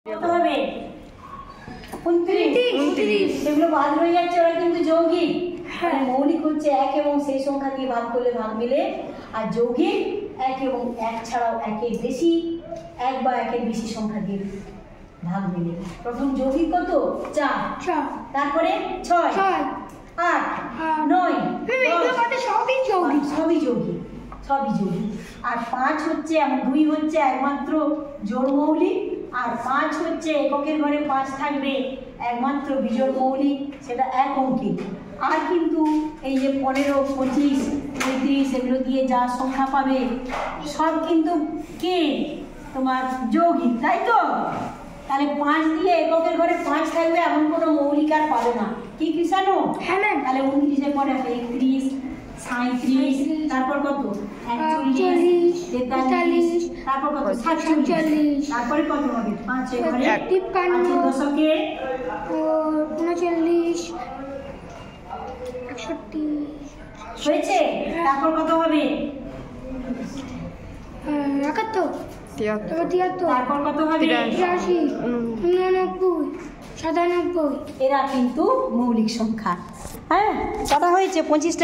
কত হবে? 29। সেগুলো বাদ হয়ে যাচ্ছে, ওরা কিন্তু যৌগিক। মানে মৌলিক হচ্ছে এক এবং সেই সংখ্যা দিয়ে ভাগ করলে ভাগ মিলে, আর যৌগিক এক এবং এক ছাড়াও একের বেশি, এক বা একের বেশি সংখ্যা দিয়ে ভাগ মিলে। প্রথম যৌগিক কত? 4। তারপরে 6, 8, 9, সবই যৌগিক। আর 5 হচ্ছে, 2 হচ্ছে একমাত্র জোড় মৌলিক, আর 5 হচ্ছে এককের ঘরে 5 থাকবে একমাত্র বিজোড় মৌলিক, সেটা এক অঙ্কিত। আর কিন্তু এই যে 15, 25, 33 এগুলো দিয়ে যা সংখ্যা পাবে সব কিন্তু কে তোমার যৌগিক, তাই তো? তাহলে 5 দিয়ে এককের ঘরে 5 থাকবে এমন কোনো মৌলিক আর পাবে না, কি কৃষাণু? তাহলে 29-এর পরে 31, 37, তারপর কত? 41, 43, তারপর কত? 47, তারপরে কত হবে? 5-এর ঘরে 53, দশকে 39, 61 হয়েছে। তারপর কত হবে? 71, তারপর কত হবে? 83, 89, 97। এরা কিন্তু মৌলিক সংখ্যা। হ্যাঁ, কটা হয়েছে? 25টা।